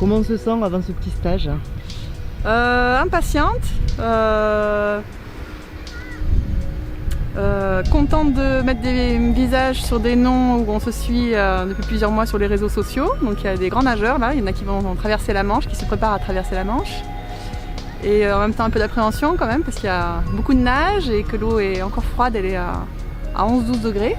Comment on se sent avant ce petit stage? Impatiente, contente de mettre des visages sur des noms où on se suit depuis plusieurs mois sur les réseaux sociaux. Donc il y a des grands nageurs là, il y en a qui vont traverser la Manche, qui se préparent à traverser la Manche. Et en même temps un peu d'appréhension quand même parce qu'il y a beaucoup de nage et que l'eau est encore froide, elle est à 11-12 degrés.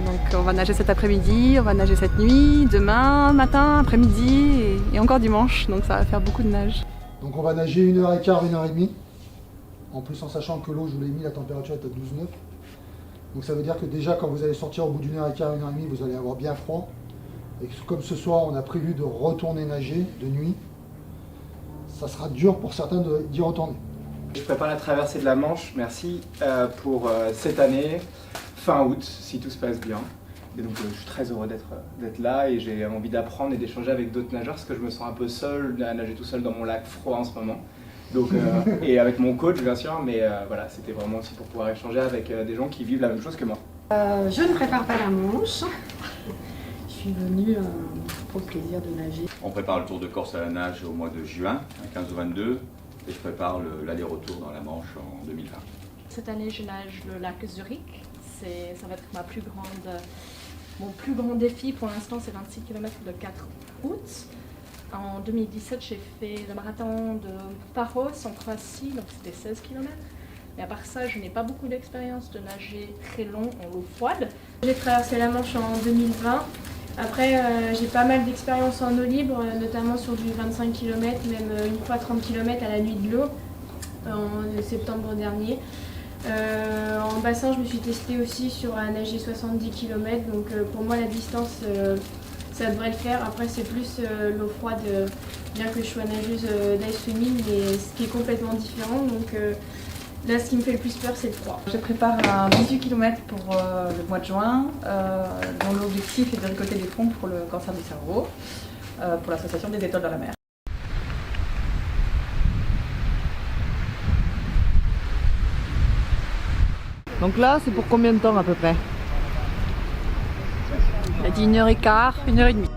Donc on va nager cet après-midi, on va nager cette nuit, demain, matin, après-midi et encore dimanche. Donc ça va faire beaucoup de nage. Donc on va nager 1h15, 1h30. En plus en sachant que l'eau, je vous l'ai mis, la température est à 12,9. Donc ça veut dire que déjà quand vous allez sortir au bout d'1h15, 1h30, vous allez avoir bien froid. Et comme ce soir on a prévu de retourner nager de nuit, ça sera dur pour certains d'y retourner. Je prépare la traversée de la Manche, merci, pour cette année, fin août, si tout se passe bien. Et donc je suis très heureux d'être là et j'ai envie d'apprendre et d'échanger avec d'autres nageurs parce que je me sens un peu seul à nager tout seul dans mon lac froid en ce moment. Donc, et avec mon coach bien sûr, mais voilà, c'était vraiment aussi pour pouvoir échanger avec des gens qui vivent la même chose que moi. Je ne prépare pas la Manche. Je suis venue pour le plaisir de nager. On prépare le Tour de Corse à la nage au mois de juin, à 15 ou 22, et je prépare l'aller-retour dans la Manche en 2020. Cette année, je nage le lac Zurich. Ça va être mon plus grand défi pour l'instant, c'est 26 km le 4 août. En 2017, j'ai fait le marathon de Paros en Croatie, donc c'était 16 km. Mais à part ça, je n'ai pas beaucoup d'expérience de nager très long en eau froide. J'ai traversé la Manche en 2020. Après, j'ai pas mal d'expérience en eau libre, notamment sur du 25 km, même une fois 30 km à la nuit de l'eau, en septembre dernier. En bassin, je me suis testée aussi sur à nager 70 km, donc pour moi la distance, ça devrait le faire. Après, c'est plus l'eau froide, bien que je sois nageuse d'ice swimming, mais ce qui est complètement différent. Donc là, ce qui me fait le plus peur, c'est le froid. Je prépare un 18 km pour le mois de juin, dont l'objectif est de récolter des fonds pour le cancer du cerveau, pour l'association des étoiles dans la mer. Donc là, c'est pour combien de temps à peu près? Il a dit 1h15, 1h30.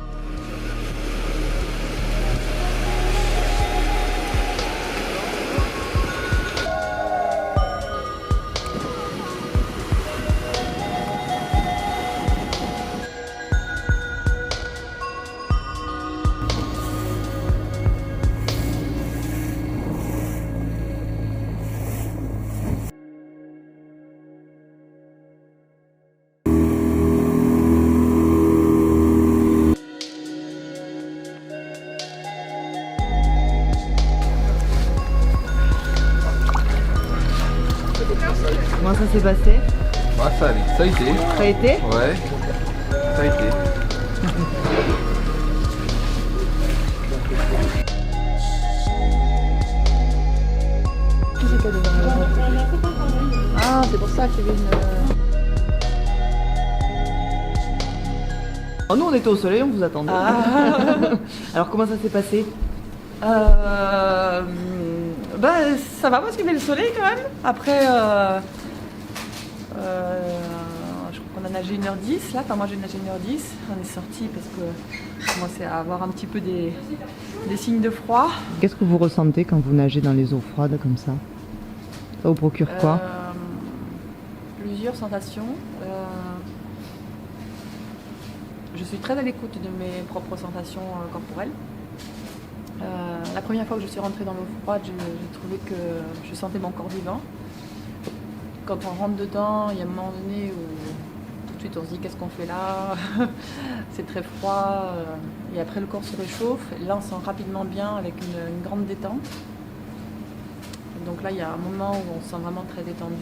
Comment ça s'est passé? Ah, ça a été. Ça a été? Ouais, ça a été. Qui c'était devant moi? Ah, c'est pour ça qu'il y avait une... Oh, nous on était au soleil, on vous attendait. Ah. Alors comment ça s'est passé? Ça va parce qu'il y avait le soleil quand même. Après, je crois qu'on a nagé 1h10 là. Enfin, moi j'ai nagé 1h10. On est sorti parce que je commençais à avoir un petit peu des signes de froid. Qu'est-ce que vous ressentez quand vous nagez dans les eaux froides comme ça? Ça vous procure quoi? Plusieurs sensations. Je suis très à l'écoute de mes propres sensations corporelles. La première fois que je suis rentrée dans l'eau froide, j'ai trouvé que je sentais mon corps vivant. Quand on rentre dedans, il y a un moment donné où tout de suite on se dit qu'est-ce qu'on fait là? C'est très froid. Et après le corps se réchauffe. Et là on se sent rapidement bien avec une grande détente. Et donc là il y a un moment où on se sent vraiment très détendu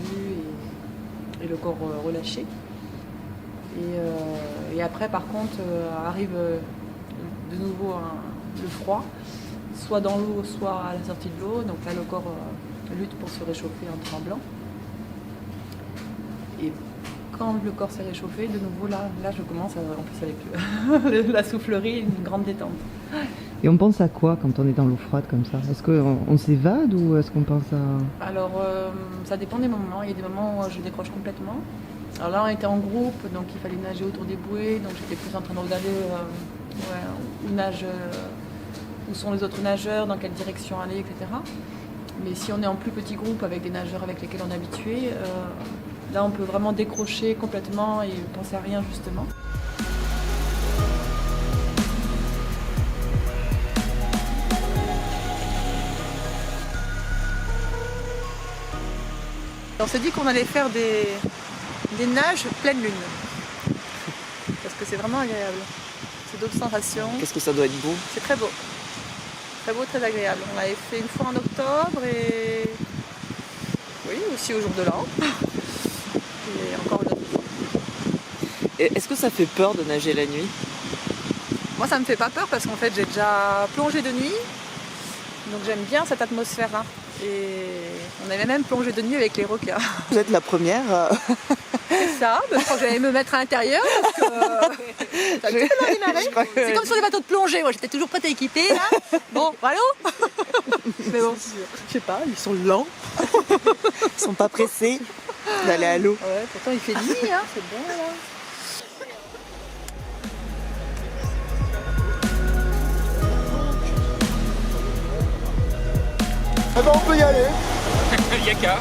et le corps relâché. Et après par contre arrive de nouveau le froid, soit dans l'eau, soit à la sortie de l'eau. Donc là, le corps lutte pour se réchauffer en tremblant. Et quand le corps s'est réchauffé, de nouveau, là je commence, en plus avec la soufflerie, une grande détente. Et on pense à quoi quand on est dans l'eau froide comme ça? Est-ce qu'on s'évade ou est-ce qu'on pense à... Alors, ça dépend des moments. Il y a des moments où je décroche complètement. Alors là, on était en groupe, donc il fallait nager autour des bouées. Donc j'étais plus en train de regarder où nage où sont les autres nageurs, dans quelle direction aller, etc. Mais si on est en plus petit groupe avec des nageurs avec lesquels on est habitué, là on peut vraiment décrocher complètement et penser à rien justement. On s'est dit qu'on allait faire des nages pleine lune. Parce que c'est vraiment agréable. C'est d'autres sensations. Qu'est-ce que ça doit être beau? C'est très beau. Très beau, très agréable. On l'avait fait une fois en octobre et oui, aussi au jour de l'an. Et encore une autre fois. Est-ce que ça fait peur de nager la nuit? Moi, ça me fait pas peur parce qu'en fait, j'ai déjà plongé de nuit. Donc j'aime bien cette atmosphère-là. Et on avait même plongé de nuit avec les requins. Vous êtes la première. C'est ça, mais je crois que j'allais me mettre à l'intérieur parce que c'est comme sur les bateaux de plongée, moi j'étais toujours prête à équiper là. Bon, voilà. Mais bon, Je sais pas, ils sont lents. Ils sont pas pressés d'aller à l'eau. Ouais, pourtant il fait nuit, hein, c'est bon là. Eh ben on peut y aller. Yaka.